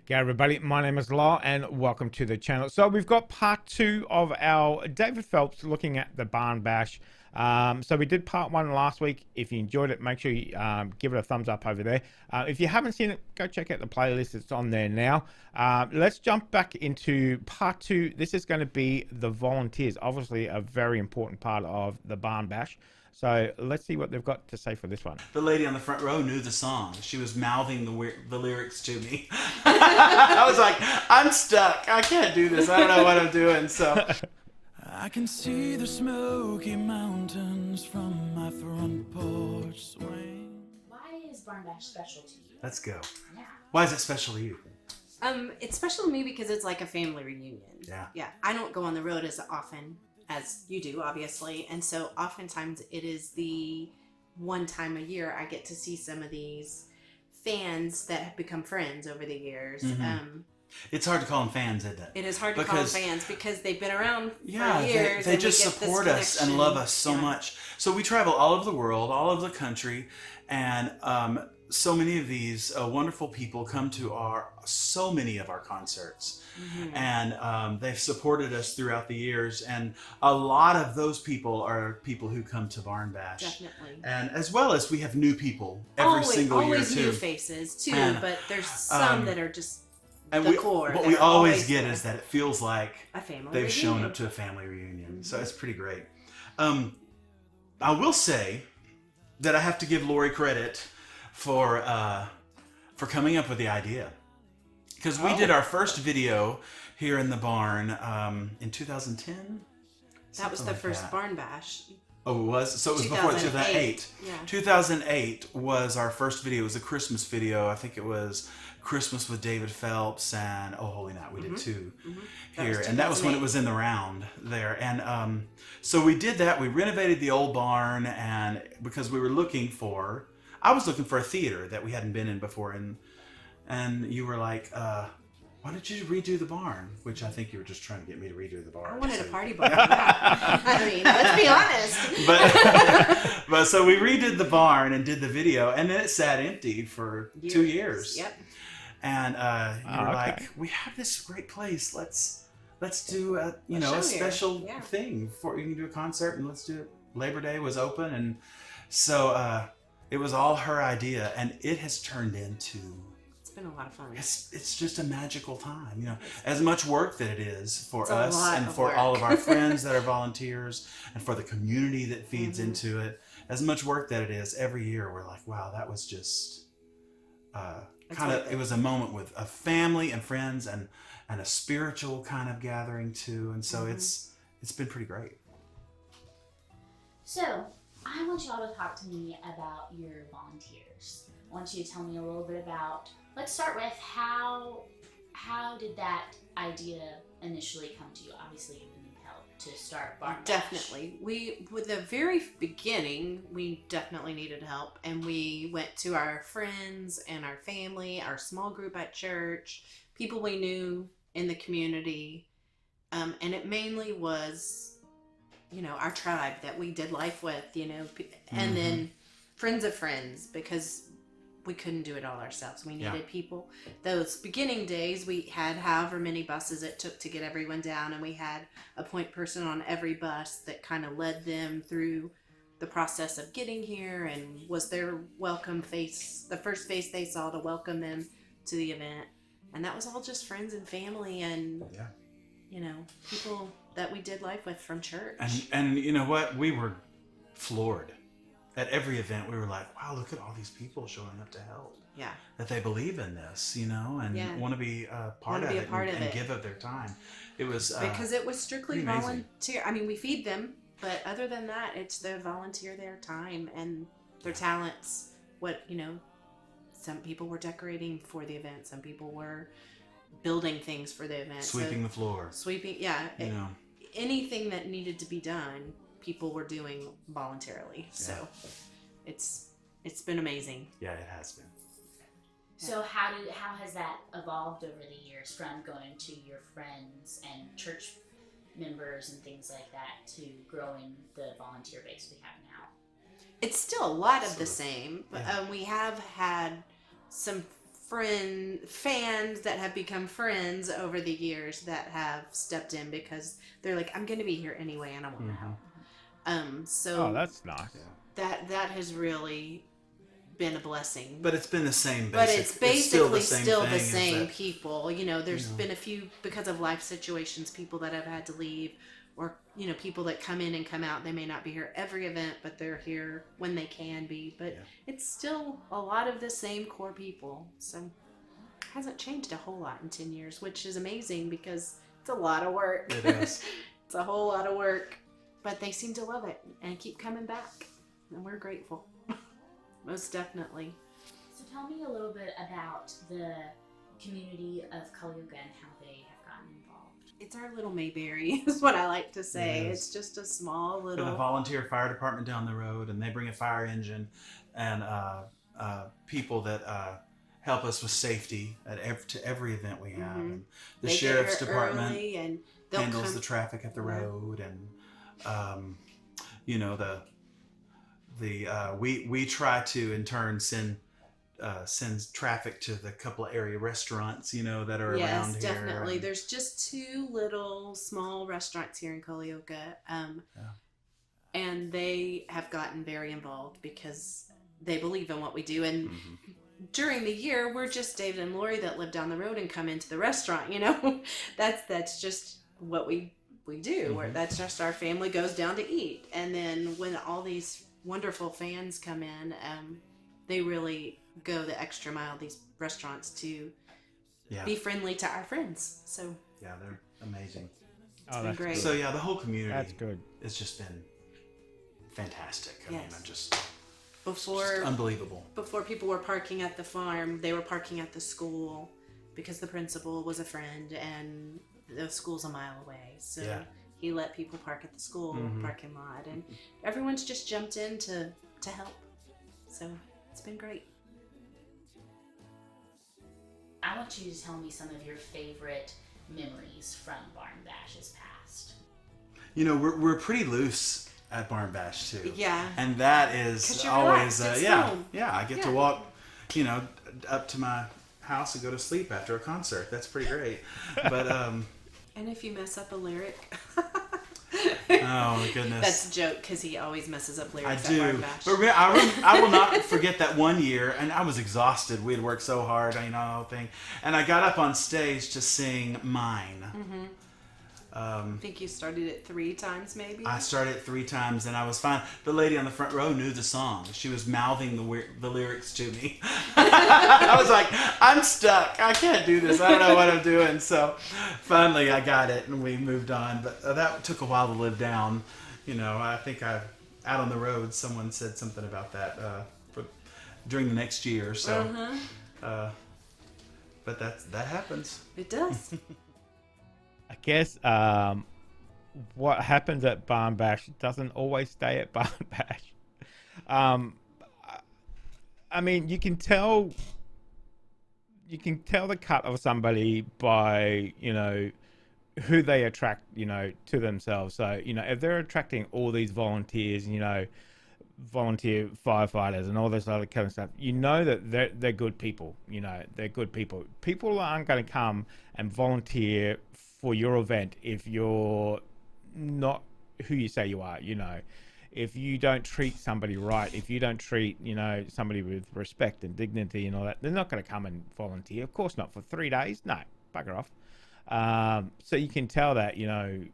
G'day everybody, my name is Lyle and welcome to the channel. So we've got part 2 of our David Phelps looking at the barn bash. So we did part 1 last week. If you enjoyed it, make sure you give it a thumbs up over there. If you haven't seen it, go check out the playlist, it's on there now. Let's jump back into part 2. This is going to be the volunteers, obviously a very important part of the barn bash. So let's see what they've got to say for this one. The lady on the front row knew the song. She was mouthing the lyrics to me. I was like, I'm stuck. I can't do this. I don't know what I'm doing. So I can see the Smoky Mountains from my front porch swing. Why is Barn Bash special to you? let's go. Yeah. Why is it special to you? It's special to me because it's like a family reunion. Yeah. I don't go on the road as often as you do, obviously, and so oftentimes it is the one time a year I get to see some of these fans that have become friends over the years. Mm-hmm. It's hard to call them fans, isn't it? It is hard to call them fans because they've been around for years. They just support us and love us so much. So we travel all over the world, all over the country, and so many of these wonderful people come to so many of our concerts. Mm-hmm. And they've supported us throughout the years, and a lot of those people are people who come to Barn Bash. Definitely. And as well as we have new people every single year too. Always new faces too, but there's some that are just and the core. What we always get is that it feels like a family they've reunion. shown up to a family reunion. Mm-hmm. So it's pretty great. I will say that I have to give Lori credit for coming up with the idea. Because we did our first video here in the barn in 2010. That was the first Barn Bash. Oh, it was? So it was before 2008. Yeah. 2008 was our first video. It was a Christmas video. I think it was Christmas with David Phelps and Oh Holy Night. We did two here. And that was when it was in the round there. And so we did that. We renovated the old barn, and because we were I was looking for a theater that we hadn't been in before, and you were like, why don't you redo the barn? Which I think you were just trying to get me to redo the barn. I wanted a party barn. I mean, let's be honest. But so we redid the barn and did the video, and then it sat empty for 2 years. Yep. And you were like, we have this great place. Let's do a special thing for you can do a concert, and let's do it. Labor Day was open, and so it was all her idea, and it has turned into. It's been a lot of fun. It's just a magical time, as much work that it is for us and for work. all of our friends that are volunteers and for the community that feeds into it. As much work that it is every year, we're like, wow, that was just it was a moment with a family and friends and a spiritual kind of gathering too. And so it's been pretty great. So I want y'all to talk to me about your volunteers. I want you to tell me a little bit about, let's start with how did that idea initially come to you? Obviously you need help to start Barn Bash. Definitely. With the very beginning, we definitely needed help, and we went to our friends and our family, our small group at church, people we knew in the community, and it mainly was our tribe that we did life with, and then friends of friends, because we couldn't do it all ourselves. We needed people. Those beginning days, we had however many buses it took to get everyone down, and we had a point person on every bus that kind of led them through the process of getting here and was their welcome face, the first face they saw to welcome them to the event. And that was all just friends and family and, people that we did life with from church. And you know what? We were floored. At every event, we were like, wow, look at all these people showing up to help. Yeah. That they believe in this, and want to be a part of it and give up their time. It was... because it was strictly volunteer. I mean, we feed them, but other than that, it's their volunteer their time and their talents. Some people were decorating for the event. Some people were building things for the event. Sweeping the floor. Anything that needed to be done, people were doing voluntarily. So it's been amazing. Yeah, it has been. So how has that evolved over the years, from going to your friends and church members and things like that to growing the volunteer base we have now? It's still a lot of the same, but we have had some fans that have become friends over the years that have stepped in because they're like, I'm going to be here anyway and I want to help. So Oh, that's nice. that has really been a blessing. But it's been the same. But it's basically still the thing, same that, people. You know, there's been a few, because of life situations, people that have had to leave, or, you know, people that come in and come out. They may not be here every event, but they're here when they can be. But it's still a lot of the same core people. So it hasn't changed a whole lot in 10 years, which is amazing because it's a lot of work. It is. It's a whole lot of work. But they seem to love it and keep coming back. And we're grateful. Most definitely. So tell me a little bit about the community of Callioga and how they have gotten involved. It's our little Mayberry, is what I like to say. Yes. It's just a small Got little... a volunteer fire department down the road, and they bring a fire engine and people that help us with safety to every event we have. And the They sheriff's get here department early and they'll handles the traffic at the road, and you know, we try to in turn sends traffic to the couple of area restaurants, you know, that are around here. Yes, definitely. There's just 2 little small restaurants here in Callioga, and they have gotten very involved because they believe in what we do. And during the year, we're just David and Lori that live down the road and come into the restaurant. You know, that's just what we do. Where that's just our family goes down to eat. And then when all these wonderful fans come in, they really go the extra mile, these restaurants, to be friendly to our friends. So yeah, they're amazing. It's been great. So yeah, the whole community That's good. It's just been fantastic. I mean, I'm just Before unbelievable. Before people were parking at the farm, they were parking at the school because the principal was a friend and the school's a mile away. So he let people park at the school parking lot, and everyone's just jumped in to help. So it's been great. I want you to tell me some of your favorite memories from Barn Bash's past. You know, we're pretty loose at Barn Bash too. Yeah. And that is 'Cause you're always relaxed, it's home. I get to walk, you know, up to my house and go to sleep after a concert. That's pretty great. But And if you mess up a lyric, oh my goodness, that's a joke because he always messes up I lyrics at do. Barn Bash. But I will not forget that one year, and I was exhausted. We had worked so hard, you know, the whole thing. And I got up on stage to sing Mine. I think you started it 3 times, maybe. I started it 3 times, and I was fine. The lady on the front row knew the song. She was mouthing the lyrics to me. I was like, I'm stuck. I can't do this. I don't know what I'm doing. So finally I got it, and we moved on. But that took a while to live down. You know, I think out on the road, someone said something about that during the next year. So, but that happens. It does. I guess what happens at Barn Bash doesn't always stay at Barn Bash. I mean, you can tell the cut of somebody by, you know, who they attract, you know, to themselves. So, you know, if they're attracting all these volunteers, you know, volunteer firefighters and all this other kind of stuff, you know that they're good people. You know, they're good people. People aren't going to come and volunteer for your event if you're not who you say you are. You know, if you don't treat somebody right, if you don't treat, you know, somebody with respect and dignity and all that, they're not going to come and volunteer. Of course not for 3 days. No, bugger off. So you can tell that, you know,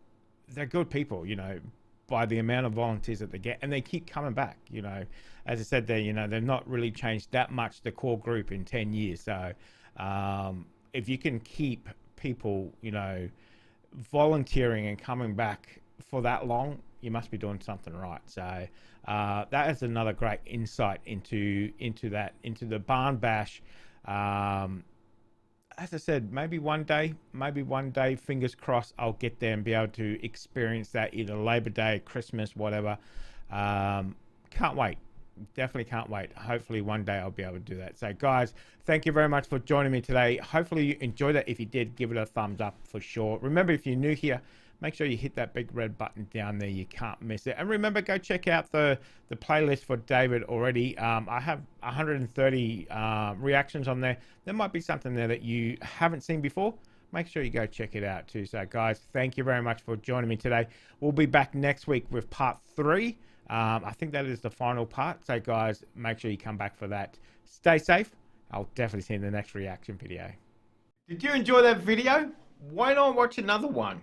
they're good people, you know, by the amount of volunteers that they get, and they keep coming back. You know, as I said there, you know, they've not really changed that much, the core group, in 10 years. So if you can keep people, you know, volunteering and coming back for that long, you must be doing something right. So that is another great insight into the Barn Bash. As I said, maybe one day, fingers crossed, I'll get there and be able to experience that either Labor Day, Christmas, whatever. Can't wait. Definitely can't wait. Hopefully one day I'll be able to do that. So guys, thank you very much for joining me today. Hopefully you enjoyed it. If you did, give it a thumbs up for sure. Remember, if you're new here, make sure you hit that big red button down there. You can't miss it. And remember, go check out the playlist for David already. I have 130 reactions on there. There might be something there that you haven't seen before. Make sure you go check it out too. So guys, thank you very much for joining me today. We'll be back next week with part 3. I think that is the final part. So guys, make sure you come back for that. Stay safe. I'll definitely see you in the next reaction video. Did you enjoy that video? Why not watch another one?